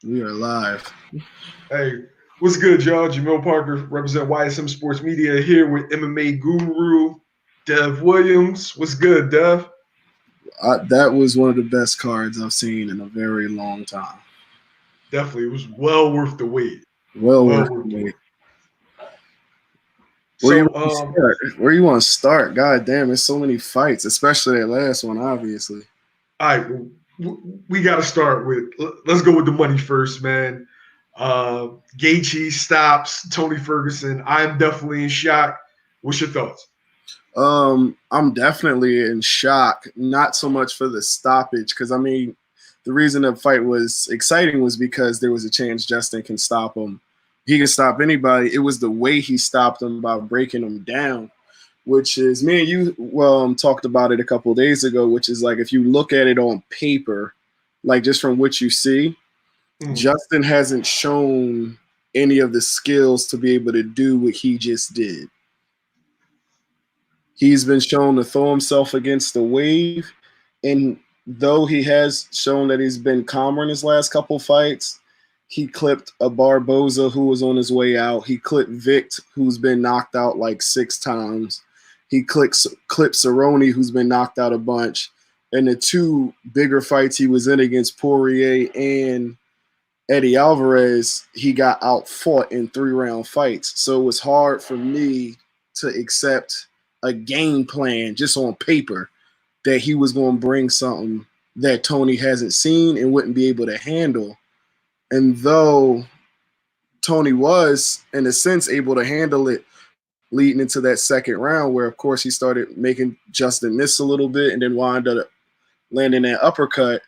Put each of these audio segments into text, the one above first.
We are live. Hey, what's good, y'all? Jamil Parker, represent YSM Sports Media here with MMA Guru Dev Williams. What's good, Dev? That was one of the best cards I've seen in a very long time. Definitely, it was well worth the wait. Well worth the wait. Where you want to start? God damn, there's so many fights, especially that last one, obviously. All right, we got to start with. Let's go with the money first, man. Gaethje stops Tony Ferguson. I'm definitely in shock. What's your thoughts? I'm definitely in shock. Not so much for the stoppage, because I mean, the reason the fight was exciting was because there was a chance Justin can stop him. He can stop anybody. It was the way he stopped him by breaking him down, which is, me and you talked about it a couple of days ago, which is like, if you look at it on paper, like just from what you see, Justin hasn't shown any of the skills to be able to do what he just did. He's been shown to throw himself against the wave, and though he has shown that he's been calmer in his last couple fights, he clipped a Barboza who was on his way out. He clipped Vic, who's been knocked out like 6 times. He clipped Cerrone, who's been knocked out a bunch. And the 2 bigger fights he was in against Poirier and Eddie Alvarez, he got outfought in 3-round fights. So it was hard for me to accept a game plan just on paper that he was going to bring something that Tony hasn't seen and wouldn't be able to handle. And though Tony was, in a sense, able to handle it leading into that second round, where, of course, he started making Justin miss a little bit and then wound up landing that uppercut,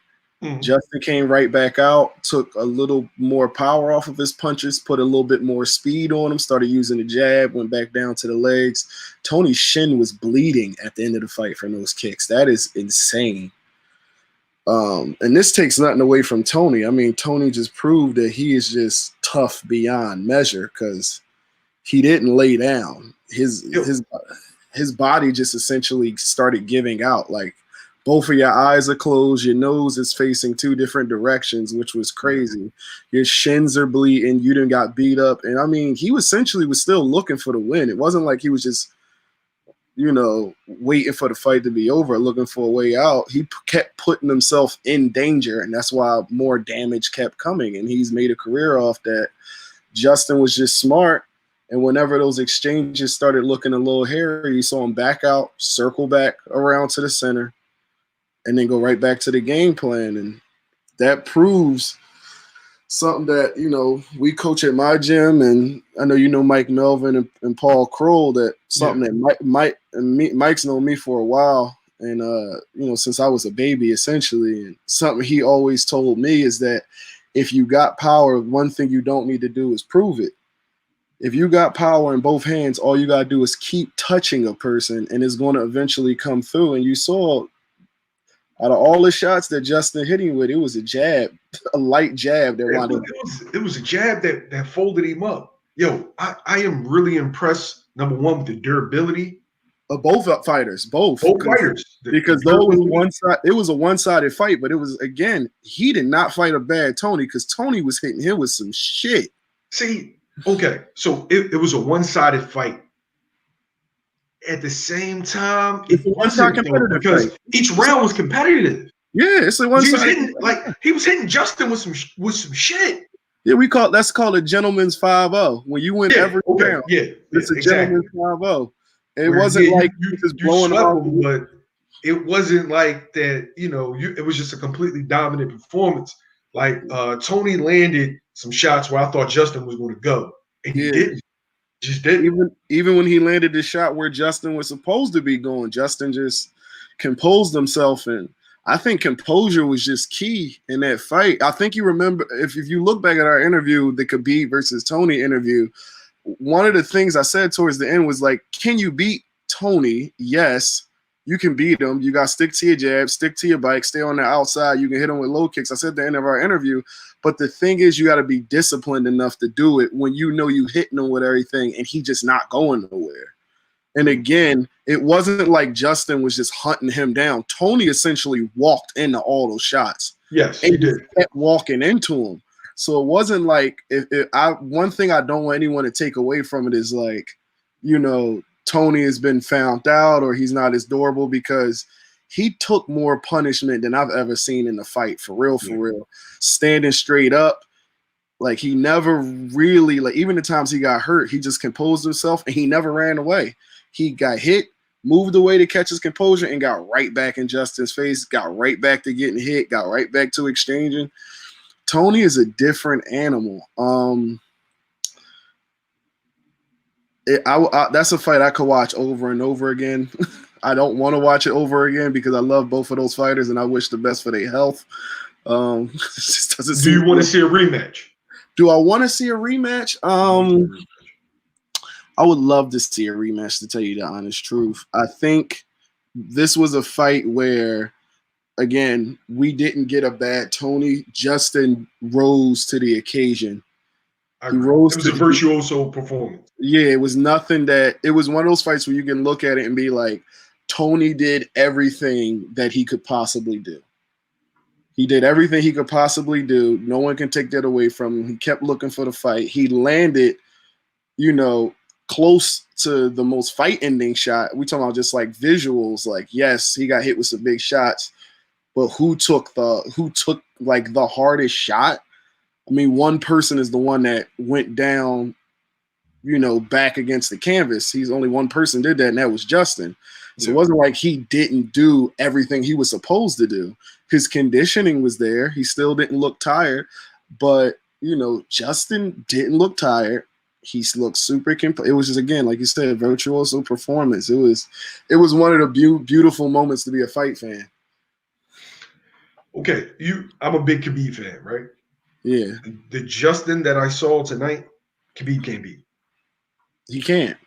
Justin came right back out, took a little more power off of his punches, put a little bit more speed on him, started using the jab, went back down to the legs. Tony's shin was bleeding at the end of the fight from those kicks. That is insane. And this takes nothing away from Tony. I mean, Tony just proved that he is just tough beyond measure because he didn't lay down. His body just essentially started giving out. Like, both of your eyes are closed, your nose is facing 2 different directions, which was crazy. Your shins are bleeding, you done got beat up. And I mean, he essentially was still looking for the win. It wasn't like he was just, waiting for the fight to be over, looking for a way out. He kept putting himself in danger, and that's why more damage kept coming. And he's made a career off that. Justin was just smart, and whenever those exchanges started looking a little hairy, you saw him back out, circle back around to the center, and then go right back to the game plan. And that proves something that, we coach at my gym, and I know Mike Melvin and Paul Kroll, that something that Mike's known me for a while, and since I was a baby essentially, and something he always told me is that if you got power, one thing you don't need to do is prove it. If you got power in both hands, all you got to do is keep touching a person, and it's going to eventually come through. And you saw, out of all the shots that Justin hit him with, it was a jab, a light jab that wanted. It was a jab that folded him up. Yo, I am really impressed, number one, with the durability of both fighters. Both fighters. Because though it was a one-sided fight, but it was, again, he did not fight a bad Tony, because Tony was hitting him with some shit. See, okay, so it was a one-sided fight. At the same time, it wasn't, because each round was competitive. Yeah, it's a one-sided. He was hitting Justin with some shit. Yeah, that's called a gentleman's 5-0. When you win every round, it's a gentleman's 5-0 It wasn't like you just blowing off, but it wasn't like that. It was just a completely dominant performance. Like, Tony landed some shots where I thought Justin was going to go, and he didn't. Just didn't. Even when he landed the shot where Justin was supposed to be going, Justin just composed himself, and I think composure was just key in that fight. I think you remember, if you look back at our interview, the Khabib versus Tony interview, one of the things I said towards the end was like, can you beat Tony? Yes, you can beat him. You got to stick to your jab, stick to your bike, stay on the outside. You can hit him with low kicks. I said at the end of our interview. But the thing is, you got to be disciplined enough to do it when you hitting him with everything and he just not going nowhere. And again, it wasn't like Justin was just hunting him down. Tony essentially walked into all those shots. Yes, and he did. Kept walking into him. So it wasn't like one thing I don't want anyone to take away from it is like, you know, Tony has been found out or he's not as durable, because he took more punishment than I've ever seen in a fight, for real, for real. Standing straight up. Like, he never really, like, even the times he got hurt, he just composed himself and he never ran away. He got hit, moved away to catch his composure, and got right back in Justin's face, got right back to getting hit, got right back to exchanging. Tony is a different animal. That's a fight I could watch over and over again. I don't want to watch it over again because I love both of those fighters and I wish the best for their health. Do you want to see a rematch? Do I want to see a rematch? I would love to see a rematch, to tell you the honest truth. I think this was a fight where, again, we didn't get a bad Tony. Justin rose to the occasion. It was a virtuoso performance. Yeah, it was nothing that – it was one of those fights where you can look at it and be like, Tony did everything that he could possibly do. He did everything he could possibly do. No one can take that away from him. He kept looking for the fight. He landed, you know, close to the most fight-ending shot. We talking about just like visuals. Like, yes, he got hit with some big shots, but who took like the hardest shot? I mean, one person is the one that went down, you know, back against the canvas. He's only one person did that, and that was Justin. So it wasn't like he didn't do everything he was supposed to do. His conditioning was there. He still didn't look tired, but, you know, Justin didn't look tired. He looked super it was just, again, like you said, a virtuoso performance. It was one of the beautiful moments to be a fight fan. Okay, I'm a big Khabib fan, right? Yeah. The Justin that I saw tonight, Khabib can't beat. He can't.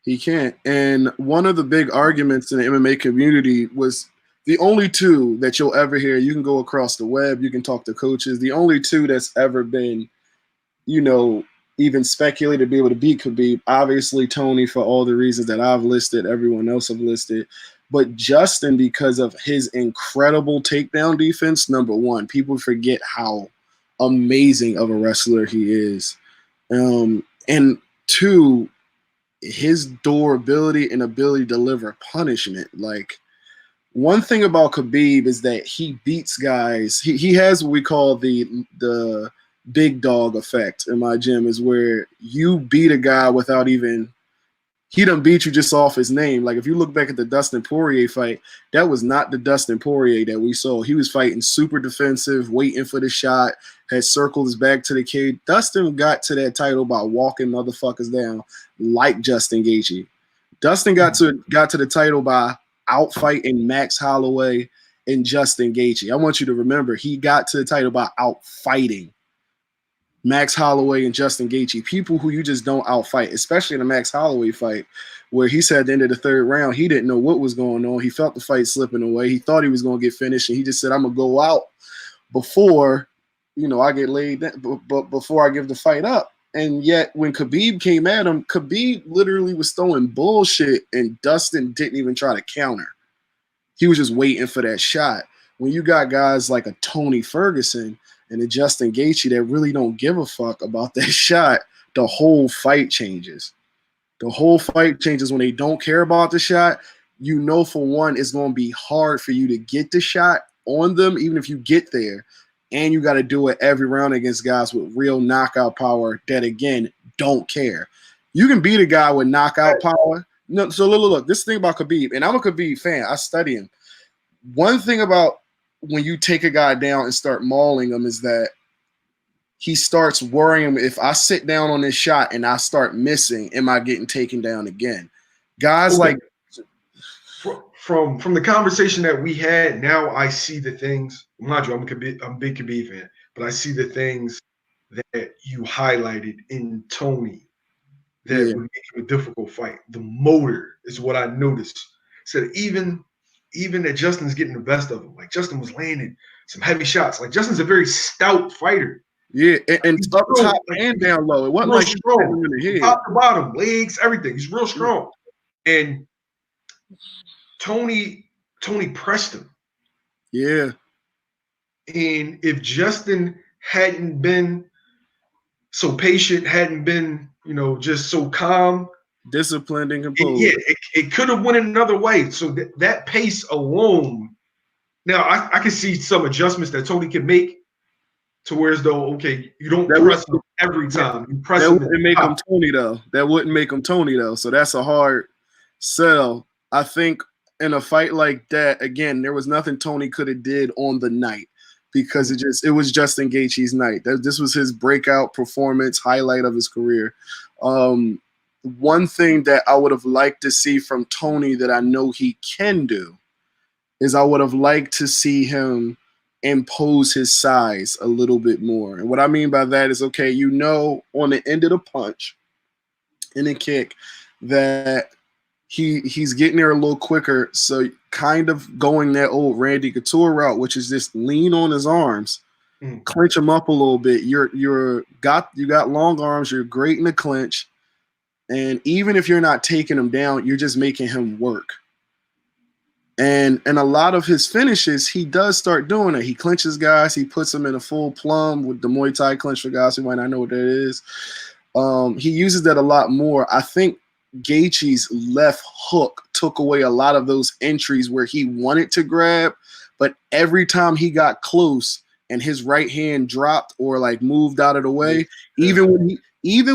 He can't. And one of the big arguments in the MMA community was the only two that you'll ever hear. You can go across the web, you can talk to coaches. The only two that's ever been, you know, even speculated to be able to beat Khabib, obviously Tony for all the reasons that I've listed, everyone else have listed. But Justin, because of his incredible takedown defense, number one, people forget how amazing of a wrestler he is. And two, his durability and ability to deliver punishment. Like, one thing about Khabib is that he beats guys. He has what we call the big dog effect in my gym, is where you beat a guy without even – he done beat you just off his name. Like, if you look back at the Dustin Poirier fight, that was not the Dustin Poirier that we saw. He was fighting super defensive, waiting for the shot, had circled his back to the cage. Dustin got to that title by walking motherfuckers down like Justin Gaethje. Dustin got to the title by outfighting Max Holloway and Justin Gaethje. I want you to remember, he got to the title by outfighting Max Holloway and Justin Gaethje, people who you just don't outfight, especially in the Max Holloway fight, where he said at the end of the third round, he didn't know what was going on. He felt the fight slipping away. He thought he was going to get finished, and he just said, I'm going to go out before, you know, I get laid down, but before I give the fight up. And yet when Khabib came at him, Khabib literally was throwing bullshit, and Dustin didn't even try to counter. He was just waiting for that shot. When you got guys like a Tony Ferguson and a Justin Gaethje that really don't give a fuck about that shot, the whole fight changes. The whole fight changes when they don't care about the shot. You know, for one, it's going to be hard for you to get the shot on them, even if you get there. And you got to do it every round against guys with real knockout power that, again, don't care. You can beat a guy with knockout power. No, so look, this thing about Khabib, and I'm a Khabib fan. I study him. One thing about when you take a guy down and start mauling him is that he starts worrying, if I sit down on this shot and I start missing, am I getting taken down again? Guys like from the conversation that we had, now I see the things. Mind you, I'm a big Khabib fan, but I see the things that you highlighted in Tony that would make him a difficult fight. The motor is what I noticed. Said even that Justin's getting the best of him. Like, Justin was landing some heavy shots. Like, Justin's a very stout fighter. Yeah, and up top and down low. It wasn't like strong. Top to bottom, legs, everything. He's real strong. And Tony pressed him. Yeah. And if Justin hadn't been so patient, hadn't been, just so calm, disciplined and composed. It could have went another way. So that pace alone. Now I can see some adjustments that Tony can make to where as though, okay, you don't press him every time. You press him. That wouldn't make him Tony though. That wouldn't make him Tony though. So that's a hard sell. I think in a fight like that, again, there was nothing Tony could have did on the night because it was Justin Gaethje's night. This was his breakout performance, highlight of his career. One thing that I would have liked to see from Tony that I know he can do is I would have liked to see him impose his size a little bit more. And what I mean by that is, okay, on the end of the punch and the kick that he's getting there a little quicker. So kind of going that old Randy Couture route, which is just lean on his arms, clinch him up a little bit. You got long arms. You're great in the clinch. And even if you're not taking him down, you're just making him work. And a lot of his finishes, he does start doing it. He clinches guys. He puts them in a full plum with the Muay Thai clinch for guys who might not know what that is. He uses that a lot more. I think Gaethje's left hook took away a lot of those entries where he wanted to grab, but every time he got close and his right hand dropped or like moved out of the way, even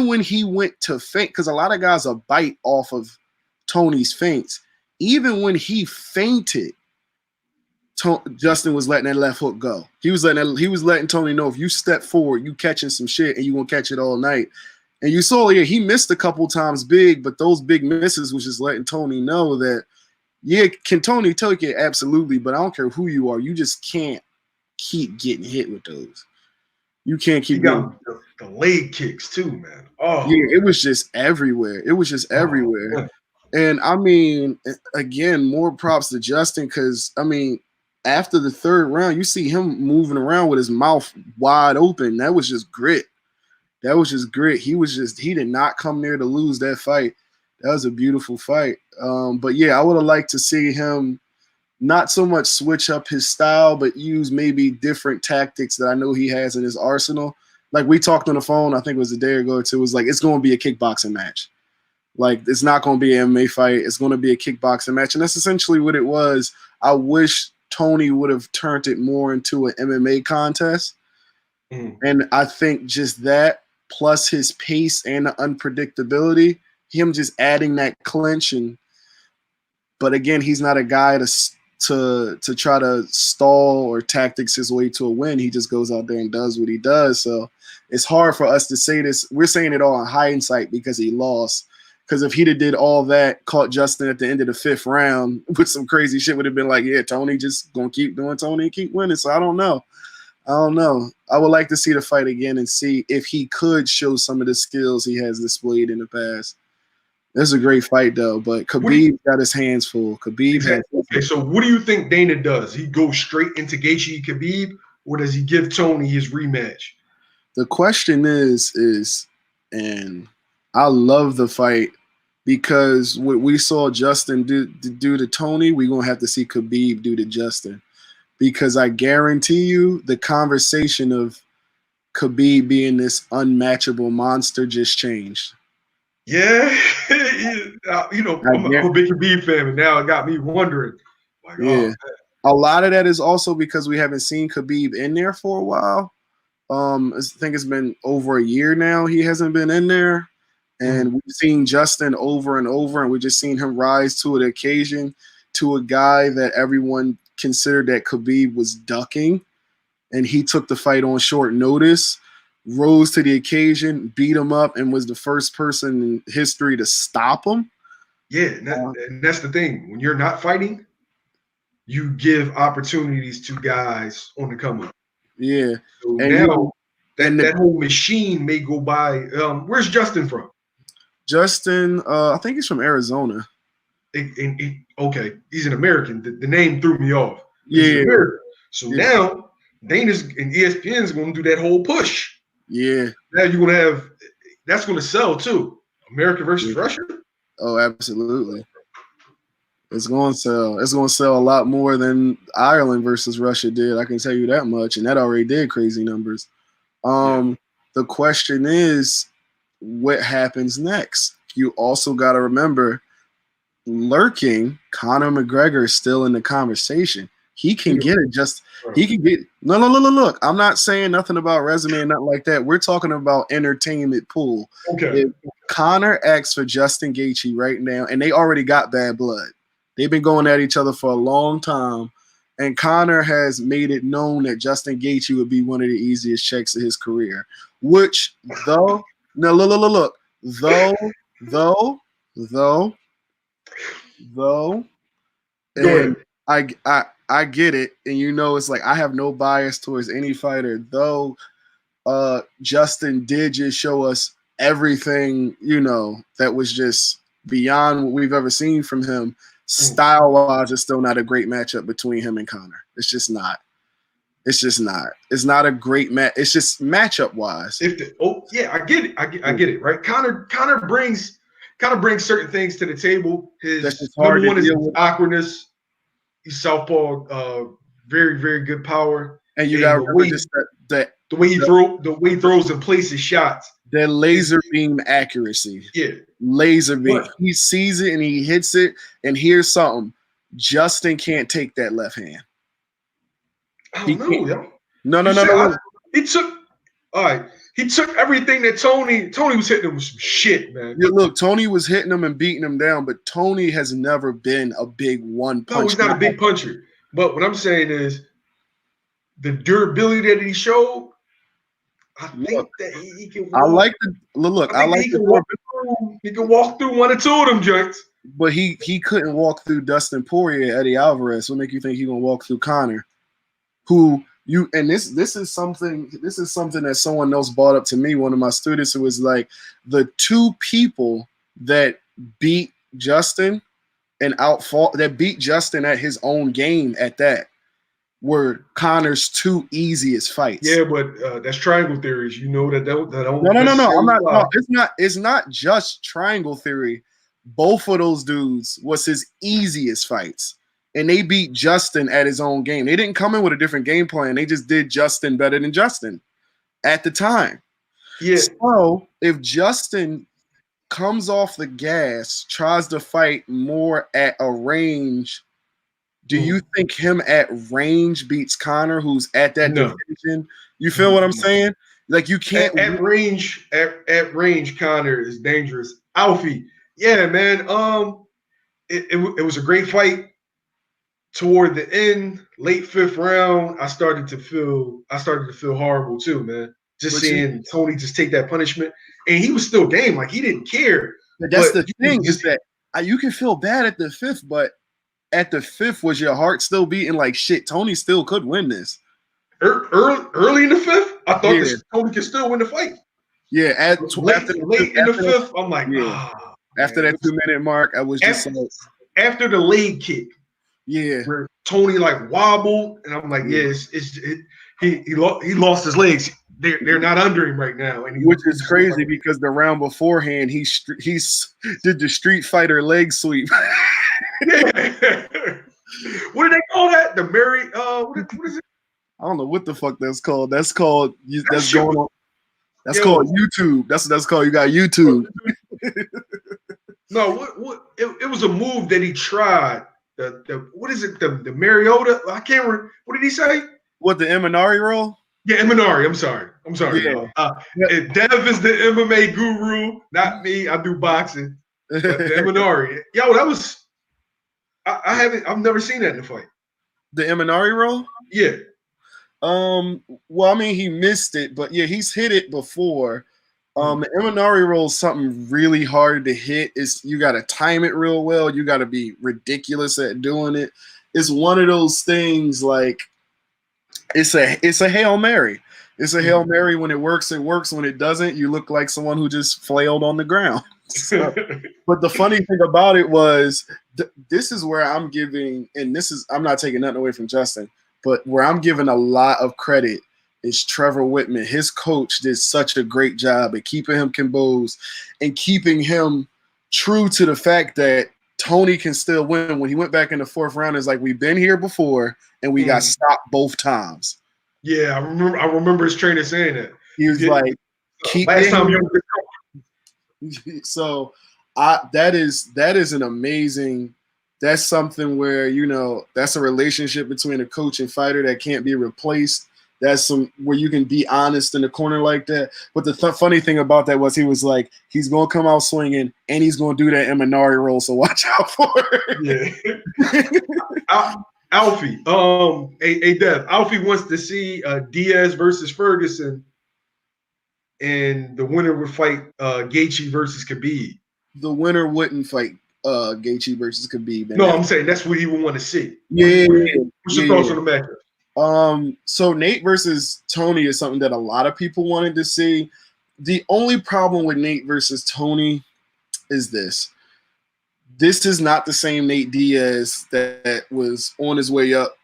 when he went to feint, because a lot of guys will bite off of Tony's feints. Even when he feinted, Justin was letting that left hook go. He was letting Tony know, if you step forward, you catching some shit and you gonna catch it all night. And you saw, he missed a couple times big, but those big misses was just letting Tony know that, can Tony take it? Absolutely, but I don't care who you are. You just can't keep getting hit with those. You can't keep getting the leg kicks too, man. Oh, yeah, it was just everywhere. Everywhere. And I mean, again, more props to Justin because, I mean, after the third round, you see him moving around with his mouth wide open. That was just grit. He did not come there to lose that fight. That was a beautiful fight. But yeah, I would have liked to see him not so much switch up his style, but use maybe different tactics that I know he has in his arsenal. Like we talked on the phone, I think it was a day ago or two, it was like, it's going to be a kickboxing match. Like, it's not going to be an MMA fight. It's going to be a kickboxing match. And that's essentially what it was. I wish Tony would have turned it more into an MMA contest. And I think just that, plus his pace and the unpredictability, him just adding that clinch. But again, he's not a guy to try to stall or tactics his way to a win. He just goes out there and does what he does. So it's hard for us to say this. We're saying it all in hindsight because he lost. Because if he'd have did all that, caught Justin at the end of the fifth round with some crazy shit, would have been like, yeah, Tony just going to keep doing Tony and keep winning. So I don't know. I would like to see the fight again and see if he could show some of the skills he has displayed in the past. That's a great fight, though. But Khabib got his hands full. Okay, so what do you think Dana does? He goes straight into Gaethje Khabib, or does he give Tony his rematch? The question is, and I love the fight because what we saw Justin do to Tony, we're going to have to see Khabib do to Justin. Because I guarantee you the conversation of Khabib being this unmatchable monster just changed. Yeah. I'm a big Khabib fan, and now it got me wondering. Like, yeah. A lot of that is also because we haven't seen Khabib in there for a while. I think it's been over a year now he hasn't been in there. And we've seen Justin over and over, and we've just seen him rise to the occasion, to a guy that everyone considered that Khabib was ducking, and he took the fight on short notice, rose to the occasion, beat him up, and was the first person in history to stop him. Yeah, and that's the thing. When you're not fighting, you give opportunities to guys on the come up. Yeah. So and now that whole machine may go by. Where's Justin from? Justin, I think he's from Arizona. Okay, he's an American. The name threw me off. Yeah. So now Dana's and ESPN's going to do that whole push. Yeah. Now you're going to have – that's going to sell too. America versus Russia? Oh, absolutely. It's going to sell. It's going to sell a lot more than Ireland versus Russia did. I can tell you that much. And that already did crazy numbers. The question is, what happens next? You also got to remember, lurking, Conor McGregor is still in the conversation. He can get it. He can get no. Look, I'm not saying nothing about resume and nothing like that. We're talking about entertainment pool. Okay. If Conor asks for Justin Gaethje right now, and they already got bad blood. They've been going at each other for a long time, and Conor has made it known that Justin Gaethje would be one of the easiest checks of his career. Which, though, no, look, though, and I get it, and it's like I have no bias towards any fighter, though. Justin did just show us everything, that was just beyond what we've ever seen from him. Style-wise, it's still not a great matchup between him and Conor. It's just not. It's not a great match. It's just matchup-wise. I get it. I get it. Right. Conor brings certain things to the table. His number one is awkwardness. He's southpaw, very, very good power. And you got to remember the way he throws and places shots. That laser beam accuracy. Yeah. Laser beam. He sees it and he hits it. And here's something. Justin can't take that left hand. I don't know. No. He took everything that Tony was hitting him with some shit, man. Yeah, look, Tony was hitting him and beating him down, but Tony has never been a big one punch. No, he's not a big puncher. But what I'm saying is the durability that he showed, I think that he can walk. I like the look. He can walk through one or two of them joints. But he couldn't walk through Dustin Poirier, Eddie Alvarez. What make you think he's gonna walk through Conor? This is something that someone else brought up to me, one of my students, who was like, the two people that beat Justin that beat Justin at his own game at that were Conor's two easiest fights. Yeah, but that's triangle theories. You know that don't. No. It's not just triangle theory. Both of those dudes was his easiest fights. And they beat Justin at his own game. They didn't come in with a different game plan. They just did Justin better than Justin at the time. Yeah. So if Justin comes off the gas, tries to fight more at a range, do you think him at range beats Conor, who's at that division? You feel what I'm saying? Like, you can't at range. At range, Conor is dangerous. Alfie, yeah, man. It was a great fight. Toward the end, late fifth round, I started to feel horrible too, man. Just seeing Tony just take that punishment, and he was still game, like he didn't care. That's the thing, is that you can feel bad at the fifth, but at the fifth, was your heart still beating like shit? Tony still could win this. Early in the fifth, I thought Tony could still win the fight. Yeah, late in the fifth, I'm like, after that 2-minute mark, I was just after the leg kick. Yeah, where Tony like wobbled, and I'm like, he lost his legs. They're not under him right now, which is crazy because the round beforehand he did the Street Fighter leg sweep. What do they call that? The Mary? What is it? I don't know what the fuck that's called. That's called going on. That's called YouTube. That's called. You got YouTube. No, what? It was a move that he tried. What is it? The Mariota? I can't remember. What did he say? What, the Eminari roll? Yeah, Eminari. I'm sorry. Yeah. Dev is the MMA guru, not me. I do boxing. But the Eminari. Yo, that was. I've never seen that in a fight. The Eminari roll? Yeah. Well, I mean, he missed it, but yeah, he's hit it before. The Eminari roll is something really hard to hit. You got to time it real well. You got to be ridiculous at doing it. It's one of those things, like, it's a Hail Mary. It's a Hail Mary. When it works, it works. When it doesn't, you look like someone who just flailed on the ground. So, but the funny thing about it was, this is where I'm giving, and I'm not taking nothing away from Justin, but where I'm giving a lot of credit is Trevor Whitman. His coach did such a great job at keeping him composed and keeping him true to the fact that Tony can still win. When he went back in the fourth round, it's like, we've been here before and we got stopped both times. Yeah, I remember his trainer saying that. He was like, keep last time you. So that is an amazing. That's something where, you know, that's a relationship between a coach and fighter that can't be replaced. That's some where you can be honest in the corner like that. But the funny thing about that was he was like, he's going to come out swinging and he's going to do that Minari roll. So watch out for it. Yeah. Alfie, Dev, Alfie wants to see Diaz versus Ferguson, and the winner would fight Gaethje versus Khabib. The winner wouldn't fight Gaethje versus Khabib. No, I'm saying that's what he would want to see. Yeah. What's your thoughts on the matchup? So Nate versus Tony is something that a lot of people wanted to see. The only problem with Nate versus Tony is this. This is not the same Nate Diaz that was on his way up,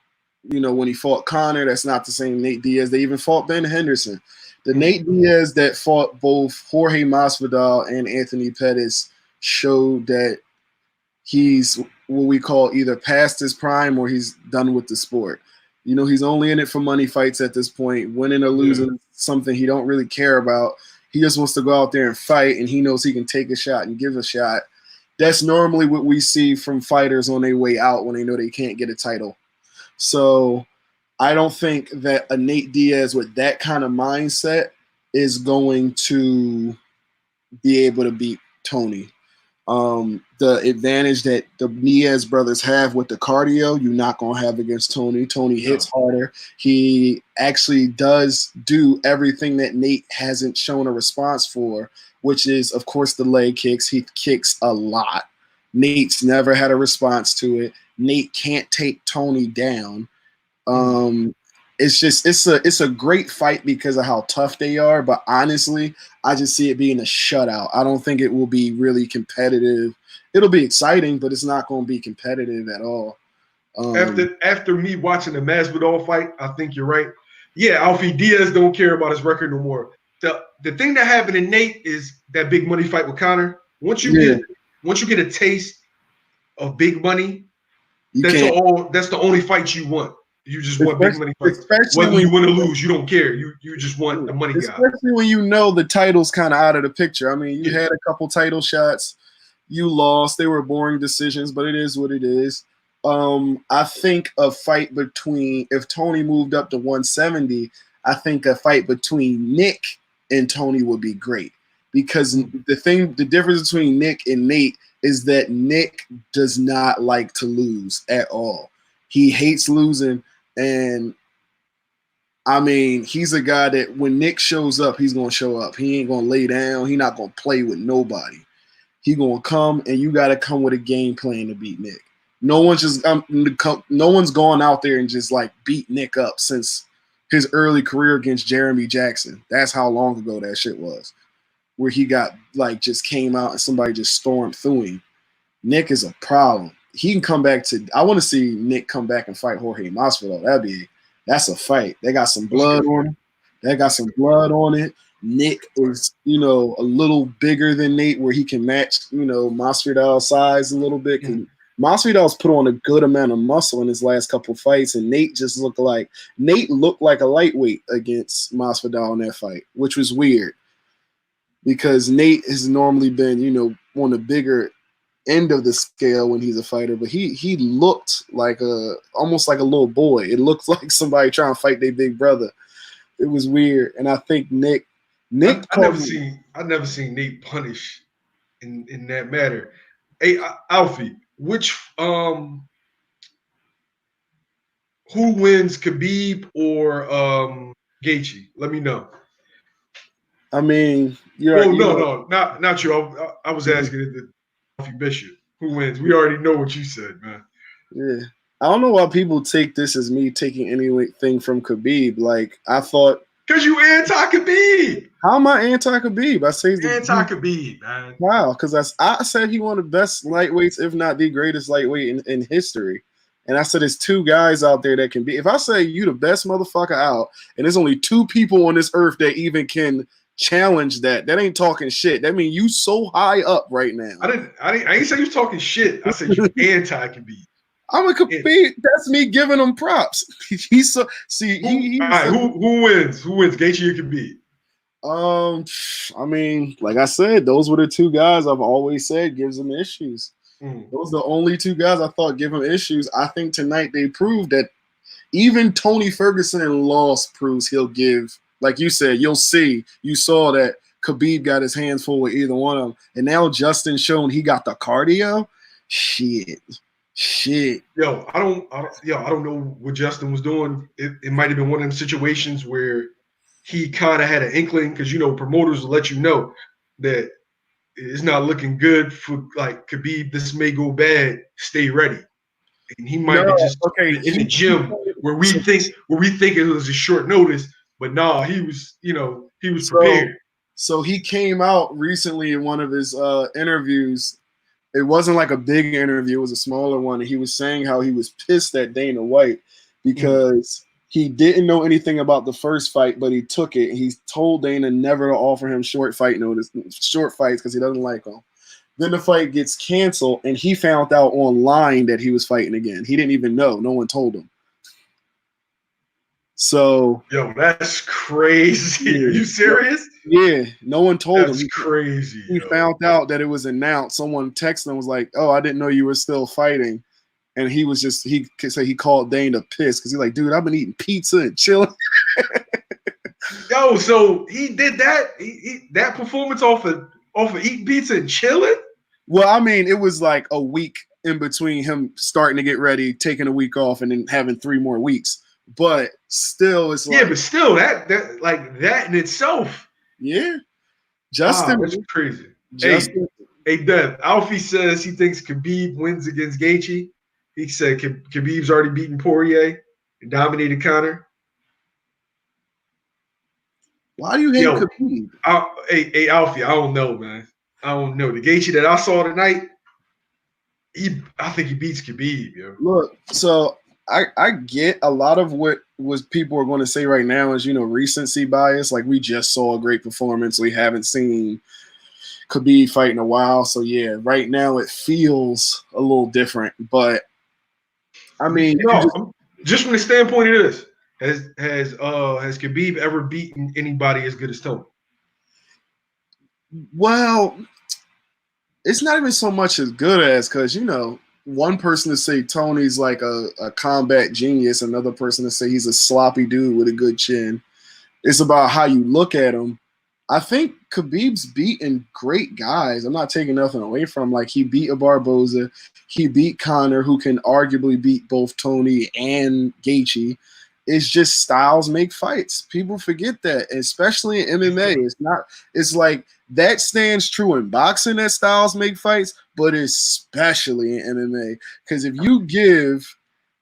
you know, when he fought Conor. That's not the same Nate Diaz. They even fought Ben Henderson. The Nate Diaz that fought both Jorge Masvidal and Anthony Pettis showed that he's what we call either past his prime or he's done with the sport. You know, he's only in it for money fights at this point. Winning or losing something he don't really care about. He just wants to go out there and fight, and he knows he can take a shot and give a shot. That's normally what we see from fighters on their way out when they know they can't get a title. So I don't think that a Nate Diaz with that kind of mindset is going to be able to beat Tony. The advantage that the Diaz brothers have with the cardio, you're not going to have against Tony. Tony hits harder. He actually does do everything that Nate hasn't shown a response for, which is, of course, the leg kicks. He kicks a lot. Nate's never had a response to it. Nate can't take Tony down. It's a great fight because of how tough they are, but honestly, I just see it being a shutout. I don't think it will be really competitive. It'll be exciting, but it's not going to be competitive at all. After me watching the Masvidal fight, I think you're right. Yeah, Alfie Diaz don't care about his record no more. The thing that happened in Nate is that big money fight with Conor. Once you get a taste of big money, that's the only fight you want. You just want big money fights. Whether you win or lose, you don't care. You just want the money guy. Especially when you know the title's kind of out of the picture. I mean, you had a couple title shots. You lost. They were boring decisions, but it is what it is. I think a fight between, if Tony moved up to 170, I think a fight between Nick and Tony would be great. Because the difference between Nick and Nate is that Nick does not like to lose at all. He hates losing. And I mean, he's a guy that when Nick shows up, he's going to show up. He ain't going to lay down. He's not going to play with nobody. He's going to come, and you got to come with a game plan to beat Nick. No one's gone out there and just like beat Nick up since his early career against Jeremy Jackson. That's how long ago that shit was, where he got like just came out and somebody just stormed through him. Nick is a problem. He can come back to. I want to see Nick come back and fight Jorge Masvidal. That's a fight. They got some blood on it. Nick is, you know, a little bigger than Nate, where he can match, you know, Masvidal's size a little bit. Masvidal's put on a good amount of muscle in his last couple fights, and Nate looked like a lightweight against Masvidal in that fight, which was weird because Nate has normally been, you know, on the bigger end of the scale when he's a fighter, but he looked like almost like a little boy. It looked like somebody trying to fight their big brother. It was weird, and I think Nick. I never seen Nate punish in that matter. Hey, Alfie, which who wins, Khabib or Gaethje? Let me know. I mean, not you. I was asking it. Alfie Bishop, who wins? We already know what you said, man. Yeah, I don't know why people take this as me taking anything from Khabib. Like, I thought, because you anti-Khabib. How am I anti-Khabib? I say he's anti-Khabib, man. Wow, because I said he one of the best lightweights, if not the greatest lightweight in history. And I said there's two guys out there that can be. If I say you the best motherfucker out, and there's only two people on this earth that even can challenge that ain't talking shit. That means you so high up right now. I ain't say you talking shit. I said you anti-Khabib. I'm a Khabib. That's me giving him props. He's so see. Who wins? Who wins? Gaethje or Khabib? I mean, like I said, those were the two guys I've always said gives him issues. Those are the only two guys I thought give him issues. I think tonight they proved that even Tony Ferguson in loss proves he'll give. Like you said, you saw that Khabib got his hands full with either one of them. And now Justin shown he got the cardio. Shit. Yo, I don't know what Justin was doing. It might have been one of them situations where he kind of had an inkling, because promoters will let you know that it's not looking good for like Khabib. This may go bad. Stay ready. And he might be just in the gym where we think it was a short notice, but no, he was prepared. So he came out recently in one of his interviews. It wasn't like a big interview; it was a smaller one. And he was saying how he was pissed at Dana White because he didn't know anything about the first fight, but he took it. He told Dana never to offer him short fights because he doesn't like them. Then the fight gets canceled, and he found out online that he was fighting again. He didn't even know. No one told him. So, yo, that's crazy. Yeah. Are you serious? Yeah, no one told him. That's crazy. He found out that it was announced. Someone texted him, was like, "Oh, I didn't know you were still fighting," and he called Dana pissed because he's like, "Dude, I've been eating pizza and chilling." Yo, so he did that? That performance off of eating pizza and chilling? Well, I mean, it was like a week in between him starting to get ready, taking a week off, and then having 3 more weeks. But still, it's like, but still, that like that in itself. Yeah, Justin, that's crazy. Hey, Dev, Alfie says he thinks Khabib wins against Gaethje. He said Khabib's already beaten Poirier and dominated Conor. Why do you hate Khabib? Hey, Alfie, I don't know, man. I don't know. The Gaethje that I saw tonight, I think he beats Khabib, yo. Look, so I get a lot of what people are going to say right now is, recency bias. Like, we just saw a great performance. We haven't seen Khabib fight in a while. So, yeah, right now it feels a little different. But, I mean, just from the standpoint of this, has Khabib ever beaten anybody as good as Tony? Well, it's not even so much as good as, because, one person to say Tony's like a combat genius, another person to say he's a sloppy dude with a good chin. It's about how you look at him. I think Khabib's beaten great guys. I'm not taking nothing away from him. Like, he beat a Barboza. He beat Conor, who can arguably beat both Tony and Gaethje. It's just styles make fights. People forget that, especially in MMA. It's like that stands true in boxing, that styles make fights, but especially in MMA. Because if you give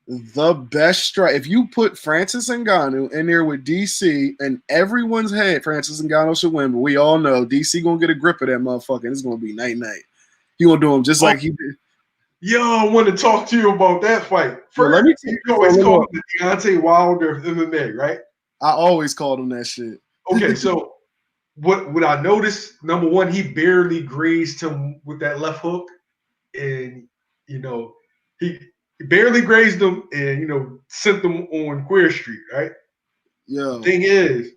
the best strike, if you put Francis Ngannou in there with DC and everyone's head, Francis Ngannou should win, but we all know DC gonna get a grip of that motherfucker, and it's gonna be night-night. He gonna do him just like he did. Yo, I want to talk to you about that fight. First, you always call him the Deontay Wilder of MMA, right? I always called him that shit. Okay, so what I noticed, number one, he barely grazed him with that left hook, and he barely grazed him, and sent them on Queer Street, right? Yeah. The thing is,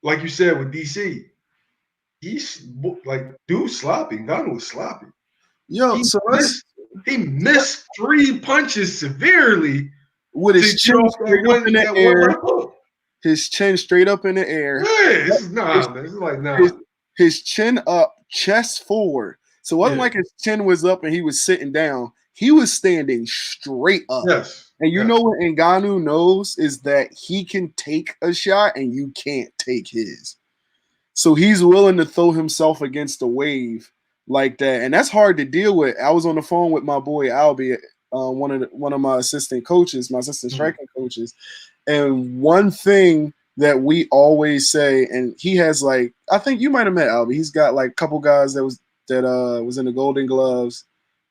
like you said with DC, he's like, dude, sloppy. Ngannou was sloppy. Yo, he missed 3 punches severely with his chin straight up in the air. His chin straight up in the air. Yeah, His chin up, chest forward. So it wasn't like his chin was up and he was sitting down. He was standing straight up. Yes. And you know what Ngannou knows is that he can take a shot and you can't take his. So he's willing to throw himself against the wave like that, and that's hard to deal with. I was on the phone with my boy Albie, one of my assistant coaches, my assistant striking coaches, and one thing that we always say, and he has like, I think you might have met Albie. He's got like a couple guys that was in the Golden Gloves.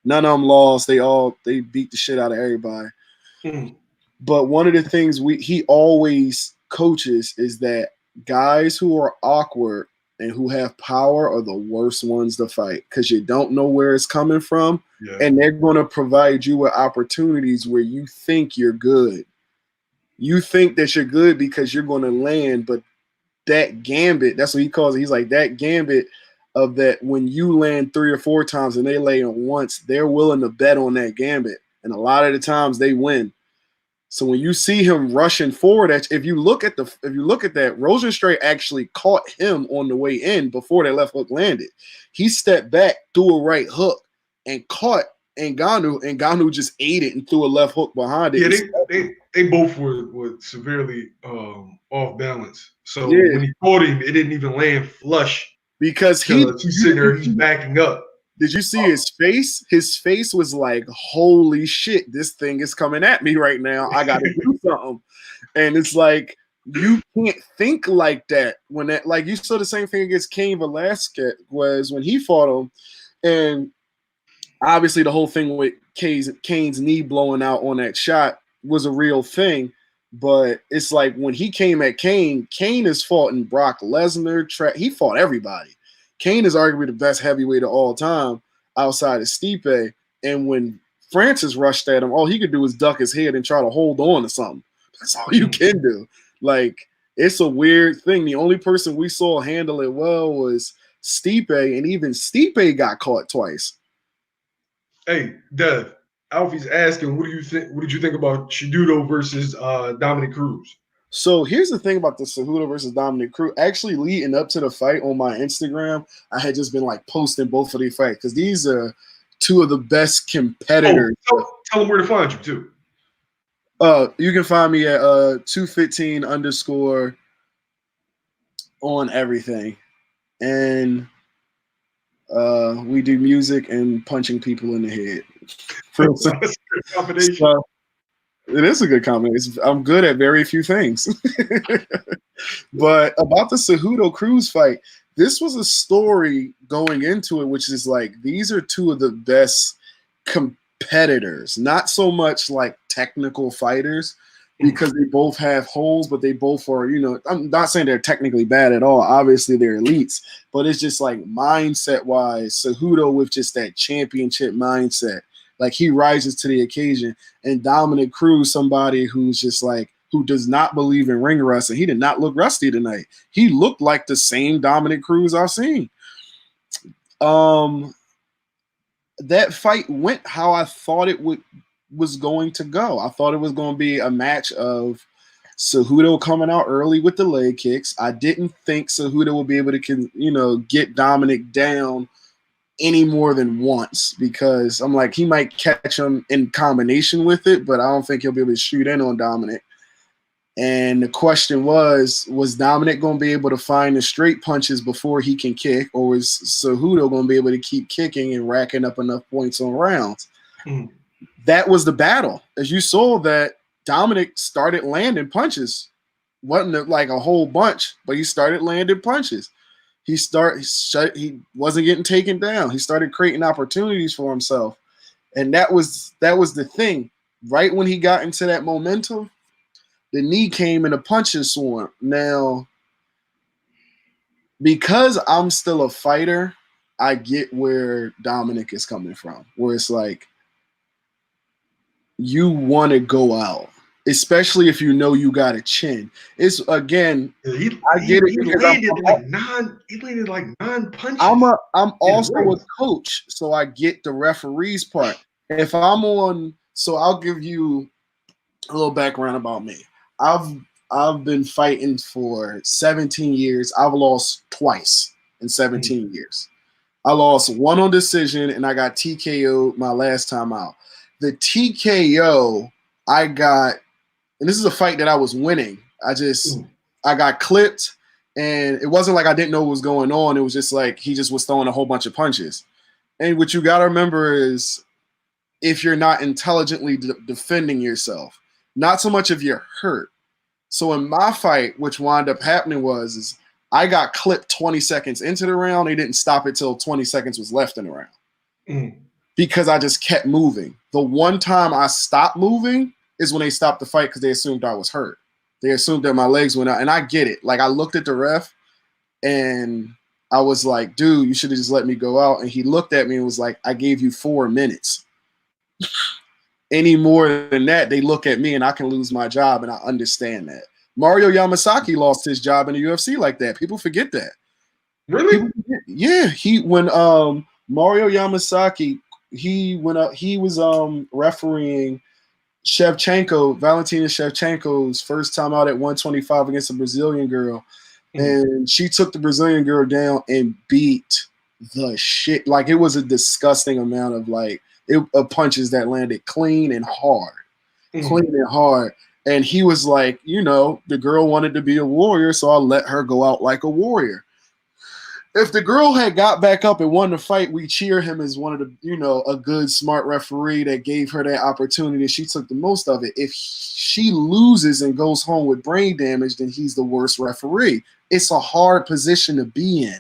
None of them lost. They beat the shit out of everybody. But one of the things he always coaches is that guys who are awkward and who have power are the worst ones to fight, because you don't know where it's coming from, and they're going to provide you with opportunities where you think you're good. You think that you're good because you're going to land, but that gambit. That's what he calls it. He's like that gambit of that when you land 3 or 4 times and they lay on once, they're willing to bet on that gambit. And a lot of the times they win. So when you see him rushing forward, if you look at that, Rosenstraight actually caught him on the way in before that left hook landed. He stepped back, threw a right hook, and caught Ngannou. Ngannou just ate it and threw a left hook behind it. Yeah, they both were severely off balance. So when he caught him, it didn't even land flush because he's sitting there, he's backing up. Did you see his face? His face was like, holy shit, this thing is coming at me right now. I got to do something. And it's like, you can't think like that when that, like you saw the same thing against Cain Velasquez was when he fought him. And obviously the whole thing with Cain's knee blowing out on that shot was a real thing. But it's like when he came at Cain has fought in Brock Lesnar. He fought everybody. Cain is arguably the best heavyweight of all time outside of Stipe. And when Francis rushed at him, all he could do was duck his head and try to hold on to something. That's all you can do. Like, it's a weird thing. The only person we saw handle it well was Stipe, and even Stipe got caught twice. Hey, Dev, Alfie's asking, what did you think about Cejudo versus Dominic Cruz? So here's the thing about the Cejudo versus Dominic Cruz. Actually, leading up to the fight on my Instagram, I had just been like posting both of these fights because these are two of the best competitors. Oh, tell them where to find you too. You can find me at 215_ on everything, and we do music and punching people in the head. That's a good combination. So, it is a good combination. I'm good at very few things. But about the Cejudo Cruz fight, this was a story going into it, which is like these are two of the best competitors, not so much like technical fighters, because they both have holes, but they both are, I'm not saying they're technically bad at all. Obviously, they're elites, but it's just like mindset-wise, Cejudo with just that championship mindset. Like he rises to the occasion, and Dominic Cruz, somebody who's just like, who does not believe in ring rust, and he did not look rusty tonight. He looked like the same Dominic Cruz I've seen. That fight went how I thought it was going to go. I thought it was going to be a match of Cejudo coming out early with the leg kicks. I didn't think Cejudo would be able to, get Dominic down any more than once, because I'm like, he might catch him in combination with it, but I don't think he'll be able to shoot in on Dominic. And the question was Dominic going to be able to find the straight punches before he can kick, or was Cejudo going to be able to keep kicking and racking up enough points on rounds? That was the battle. As you saw, that Dominic started landing punches. Wasn't like a whole bunch, but he started landing punches. He wasn't getting taken down. He started creating opportunities for himself. And that was the thing. Right when he got into that momentum, the knee came in a punching swarm. Now, because I'm still a fighter, I get where Dominic is coming from, where it's like, you want to go out, especially if you know you got a chin. It's again, I get it. He landed like nine punches. I'm also a coach, so I get the referees part. If I'm on, so I'll give you a little background about me. I've been fighting for 17 years. I've lost twice in 17 years. I lost one on decision, and I got TKO'd my last time out. The TKO I got, and this is a fight that I was winning. I got clipped, and it wasn't like I didn't know what was going on. It was just like he just was throwing a whole bunch of punches. And what you got to remember is if you're not intelligently defending yourself, not so much if you're hurt. So in my fight, which wound up happening is I got clipped 20 seconds into the round. They didn't stop it till 20 seconds was left in the round. Because I just kept moving. The one time I stopped moving is when they stopped the fight because they assumed I was hurt. They assumed that my legs went out, and I get it. Like, I looked at the ref, and I was like, dude, you should have just let me go out. And he looked at me and was like, I gave you 4 minutes. Any more than that, they look at me, and I can lose my job, and I understand that. Mario Yamasaki lost his job in the UFC like that. People forget that. Really? Yeah. When Mario Yamasaki, he was refereeing Valentina Shevchenko's first time out at 125 against a Brazilian girl. And she took the Brazilian girl down and beat the shit. Like, it was a disgusting amount of punches that landed clean and hard. Clean and hard. And he was like, the girl wanted to be a warrior, so I let her go out like a warrior. If the girl had got back up and won the fight, we cheer him as one of the, a good, smart referee that gave her that opportunity. She took the most of it. If she loses and goes home with brain damage, then he's the worst referee. It's a hard position to be in.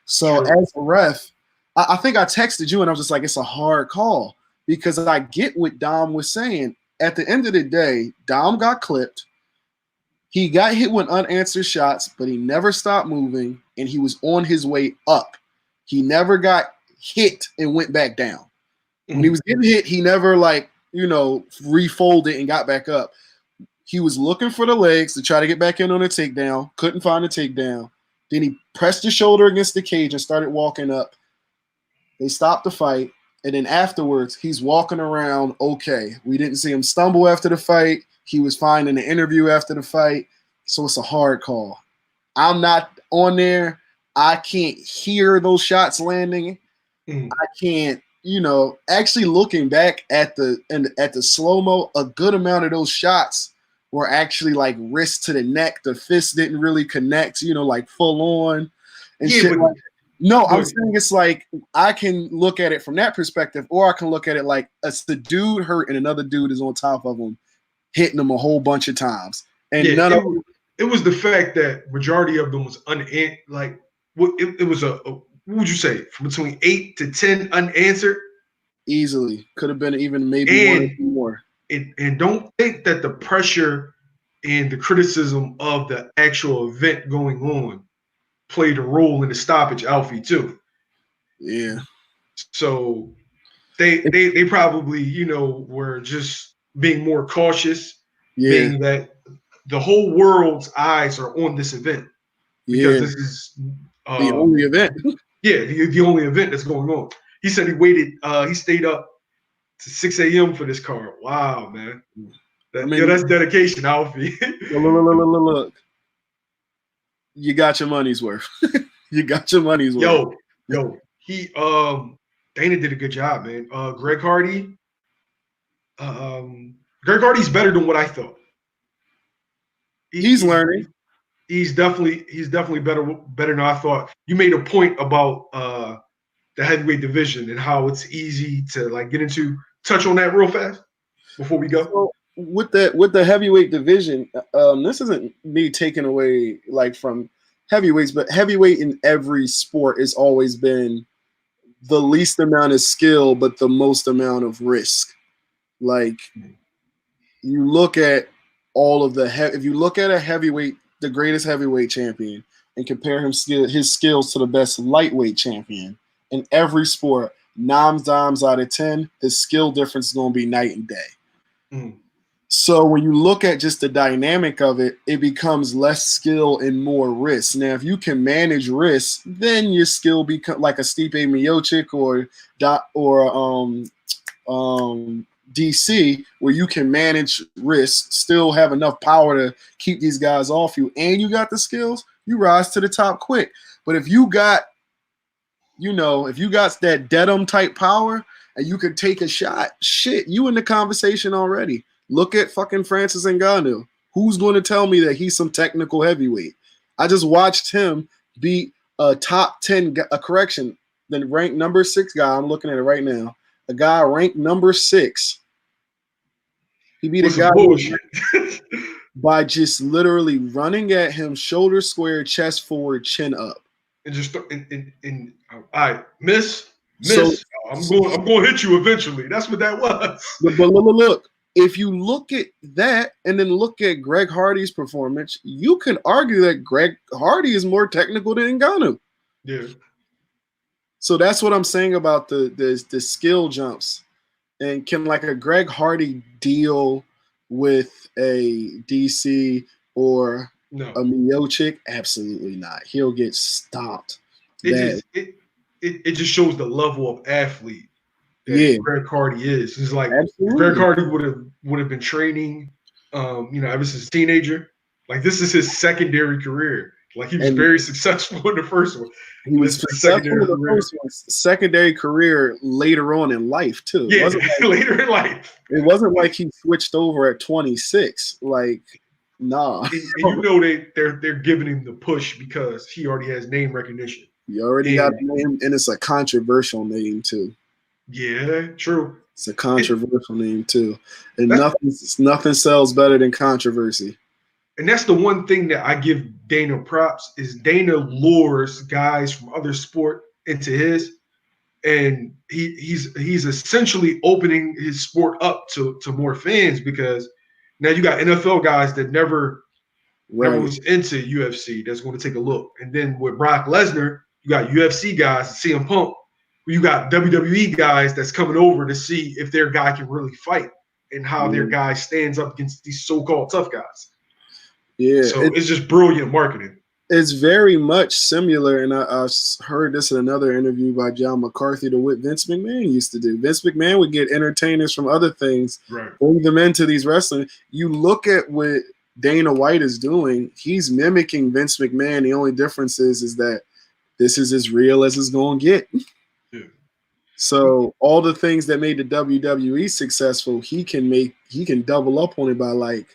So as a ref, I think I texted you and I was just like, it's a hard call, because I get what Dom was saying. At the end of the day, Dom got clipped. He got hit with unanswered shots, but he never stopped moving, and he was on his way up. He never got hit and went back down. When he was getting hit, he never refolded and got back up. He was looking for the legs to try to get back in on a takedown, couldn't find a takedown. Then he pressed his shoulder against the cage and started walking up. They stopped the fight, and then afterwards, he's walking around okay. We didn't see him stumble after the fight. He was fine in the interview after the fight. So it's a hard call. I'm not on there. I can't hear those shots landing. I can't, actually looking back at the slow-mo, a good amount of those shots were actually like wrist to the neck. The fist didn't really connect, like full on and shit. I'm saying it's like, I can look at it from that perspective, or I can look at it like it's the dude hurt and another dude is on top of him, hitting them a whole bunch of times. And it was the fact that majority of them was unanswered. Like, it was what would you say, from between 8 to 10 unanswered? Easily. Could have been even maybe one or two more. And don't think that the pressure and the criticism of the actual event going on played a role in the stoppage, Alfie, too. Yeah. So they probably, were just being more cautious, being that the whole world's eyes are on this event, because this is the only event. The only event that's going on. He said he stayed up to 6 a.m. for this card. Wow, man. That's dedication, Alfie. Look. You got your money's worth. You got your money's worth. Yo, he Dana did a good job, man. Greg Hardy's better than what I thought. He's learning. He's definitely better than I thought. You made a point about the heavyweight division and how it's easy to get into. Touch on that real fast before we go. So with the heavyweight division, this isn't me taking away from heavyweights, but heavyweight in every sport has always been the least amount of skill, but the most amount of risk. Like, you look at all of if you look at a heavyweight, the greatest heavyweight champion, and compare his skills to the best lightweight champion in every sport, 9 times out of 10, the skill difference is going to be night and day. So when you look at just the dynamic of it, it becomes less skill and more risk. Now, if you can manage risk, then your skill becomes like a Stipe Miocic or DC, where you can manage risk, still have enough power to keep these guys off you, and you got the skills, you rise to the top quick. But if you got, that Dedham type power and you could take a shot, shit, you in the conversation already. Look at fucking Francis Ngannou. Who's going to tell me that he's some technical heavyweight? I just watched him beat a top 10, the ranked number 6 guy. I'm looking at it right now. A guy ranked number 6. He beat a guy by just literally running at him, shoulder square, chest forward, chin up. And just all right, miss. So, I'm going to hit you eventually. That's what that was. But look, if you look at that and then look at Greg Hardy's performance, you can argue that Greg Hardy is more technical than Ngannou. Yeah. So that's what I'm saying about the skill jumps. And can a Greg Hardy deal with a DC or No. a Miocic, absolutely not. He'll get stomped. It just shows the level of athlete that Greg Hardy is. It's like Greg Hardy would have been training, ever since a teenager. Like this is his secondary career. Like he was very successful in the first one. He was successful in the first one. Secondary career later on in life too. Yeah, later in life. It wasn't like he switched over at 26. Like, nah. And they're giving him the push because he already has name recognition. You already got a name, and it's a controversial name too. Yeah, true. It's a controversial name too, and nothing sells better than controversy. And that's the one thing that I give Dana props is Dana lures guys from other sport into his, and he's essentially opening his sport up to more fans because now you got NFL guys that never was into UFC that's going to take a look, and then with Brock Lesnar, you got UFC guys, CM Punk. You got WWE guys that's coming over to see if their guy can really fight and how their guy stands up against these so-called tough guys. Yeah, so it's just brilliant marketing. It's very much similar, and I heard this in another interview by John McCarthy to what Vince McMahon used to do. Vince McMahon would get entertainers from other things, bring them into these wrestling. You look at what Dana White is doing, he's mimicking Vince McMahon. The only difference is that this is as real as it's going to get. Yeah. So all the things that made the WWE successful, he can double up on it by like,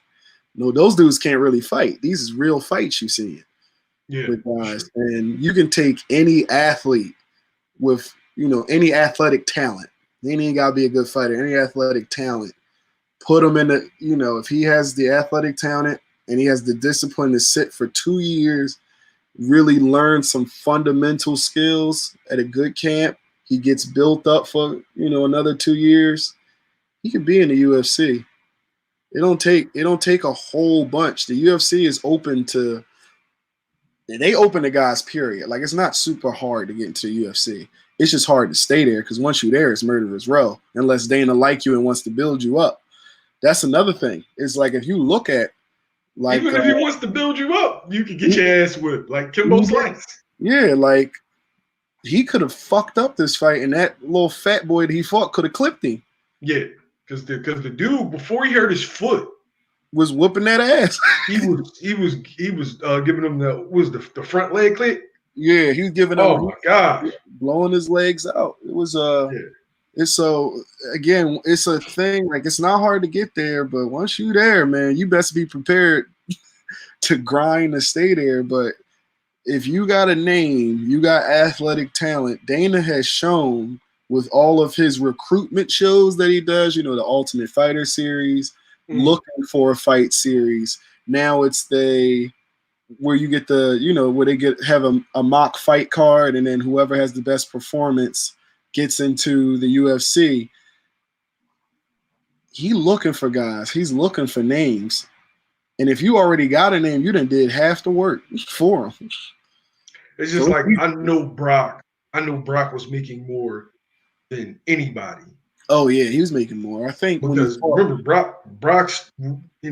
no, those dudes can't really fight. These is real fights you see with guys. Sure. And you can take any athlete with, any athletic talent. They ain't got to be a good fighter. Any athletic talent. Put him in the, if he has the athletic talent and he has the discipline to sit for 2 years, really learn some fundamental skills at a good camp, he gets built up for, another 2 years, he could be in the UFC. It don't take a whole bunch. The UFC is open to, they open to guys, period. Like it's not super hard to get into the UFC. It's just hard to stay there because once you're there, it's murderer's row. Unless Dana like you and wants to build you up. That's another thing. It's like if you look at even if he wants to build you up, you can get your ass whipped like Kimbo Slice. Yeah, like he could have fucked up this fight, and that little fat boy that he fought could have clipped him. Yeah. Because the dude before he hurt his foot was whooping that ass. he was giving him the front leg clip. Yeah, he was giving him. Oh my gosh, blowing his legs out. It was It's so again, it's a thing. Like it's not hard to get there, but once you there, man, you best be prepared to grind to stay there. But if you got a name, you got athletic talent. Dana has shown. With all of his recruitment shows that he does, the Ultimate Fighter series, looking for a fight series. Now it's where you get where they have a mock fight card, and then whoever has the best performance gets into the UFC. He's looking for guys. He's looking for names. And if you already got a name, you done did half the work for him. It's just I know Brock was making more than anybody. Oh yeah, he was making more. I think because remember Brock's, he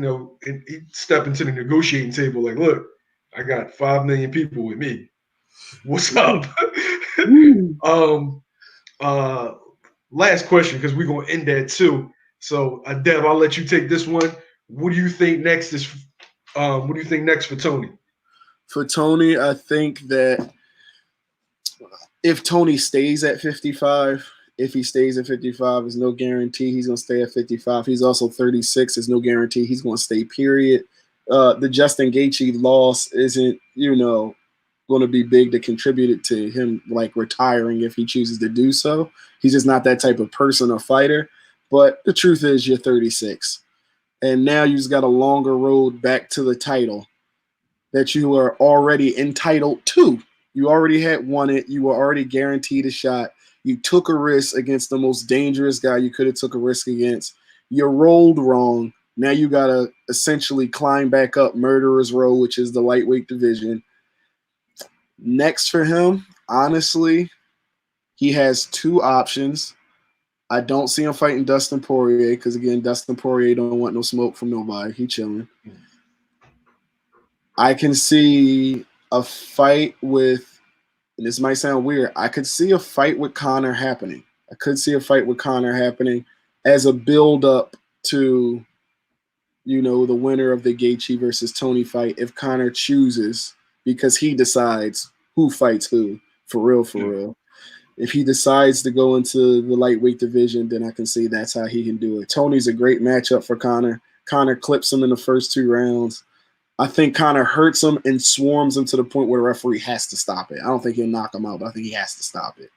stepped into the negotiating table like, look, I got 5 million people with me. What's up? Last question because we're gonna end that too. So Dev, I'll let you take this one. What do you think next is? What do you think next for Tony? For Tony, I think that if Tony stays at 55. If he stays at 55, there's no guarantee he's going to stay at 55. He's also 36. There's no guarantee he's going to stay, period. The Justin Gaethje loss isn't, going to be big to contribute to him, like, retiring if he chooses to do so. He's just not that type of person or fighter. But the truth is you're 36. And now you just got a longer road back to the title that you are already entitled to. You already had won it. You were already guaranteed a shot. You took a risk against the most dangerous guy you could have took a risk against. You rolled wrong. Now you got to essentially climb back up Murderer's Row, which is the lightweight division. Next for him, honestly, he has 2 options. I don't see him fighting Dustin Poirier because, again, Dustin Poirier don't want no smoke from nobody. He chilling. I can see a fight with, and this might sound weird, I could see a fight with Conor happening. I could see a fight with Conor happening as a build-up to, you know, the winner of the Gaethje versus Tony fight if Conor chooses, because he decides who fights who, for real. If he decides to go into the lightweight division, then I can see that's how he can do it. Tony's a great matchup for Conor. Conor clips him in the first 2 rounds. I think Conor hurts him and swarms him to the point where the referee has to stop it. I don't think he'll knock him out, but I think he has to stop it.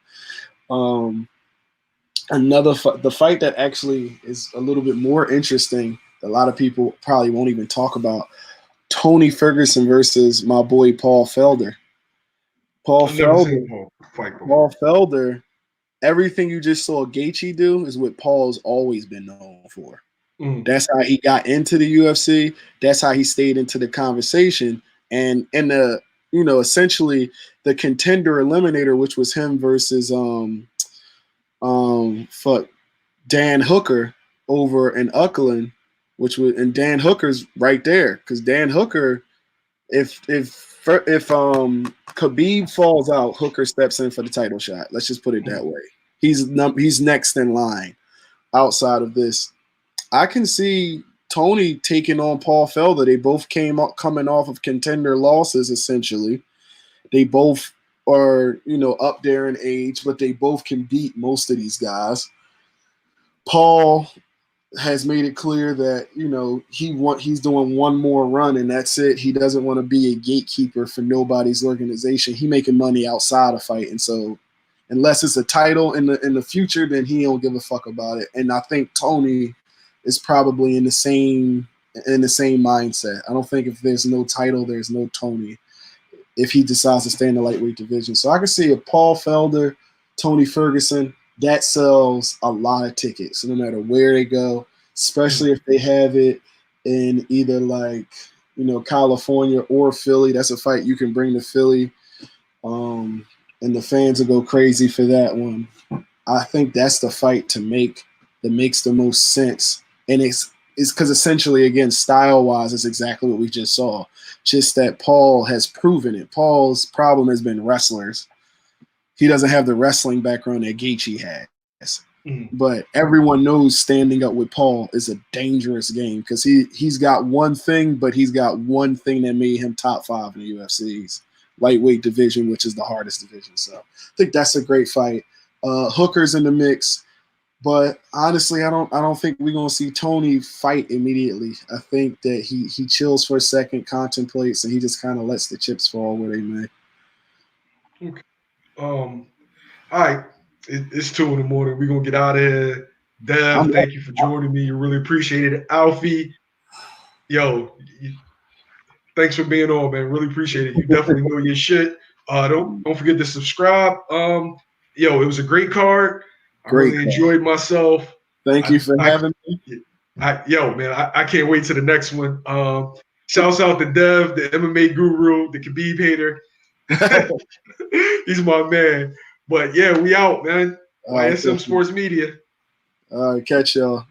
The fight that actually is a little bit more interesting, a lot of people probably won't even talk about, Tony Ferguson versus my boy Paul Felder. Paul Felder, everything you just saw Gaethje do is what Paul's always been known for. That's how he got into the UFC. That's how he stayed into the conversation. And in the, you know, essentially the contender eliminator, which was him versus Dan Hooker over in Uckland, and Dan Hooker's right there, because Dan Hooker, if Khabib falls out, Hooker steps in for the title shot. Let's just put it that way. He's next in line. Outside of this, I can see Tony taking on Paul Felder. They both coming off of contender losses, essentially. They both are, you know, up there in age, but they both can beat most of these guys. Paul has made it clear that, you know, he's doing one more run and that's it. He doesn't want to be a gatekeeper for nobody's organization. He making money outside of fighting, so unless it's a title in the future, then he don't give a fuck about it. And I think Tony is probably in the same mindset. I don't think if there's no title, there's no Tony, if he decides to stay in the lightweight division. So I can see a Paul Felder, Tony Ferguson, that sells a lot of tickets, no matter where they go, especially if they have it in either, like, you know, California or Philly. That's a fight you can bring to Philly, and the fans will go crazy for that one. I think that's the fight that makes the most sense. And it's because essentially, again, style-wise, it's exactly what we just saw. Just that Paul has proven it. Paul's problem has been wrestlers. He doesn't have the wrestling background that Gaethje has. But everyone knows standing up with Paul is a dangerous game, because he's got one thing, but he's got one thing that made him top 5 in the UFC's lightweight division, which is the hardest division. So I think that's a great fight. Hooker's in the mix, but honestly, I don't think we're gonna see Tony fight immediately. I think that he chills for a second, contemplates, and he just kind of lets the chips fall where they may. Okay. All right. It's 2 in the morning. We're gonna get out of here. Dev, thank you for joining me. You really appreciate it. Alfie, yo, thanks for being on, man. Really appreciate it. You definitely know your shit. Don't forget to subscribe. Yo, it was a great card. I really enjoyed myself. Thank you for having me. Yo, man, I can't wait to the next one. Shouts out to Dev, the MMA guru, the Khabib hater. He's my man. But yeah, we out, man. YSM Sports Media. All right, catch y'all.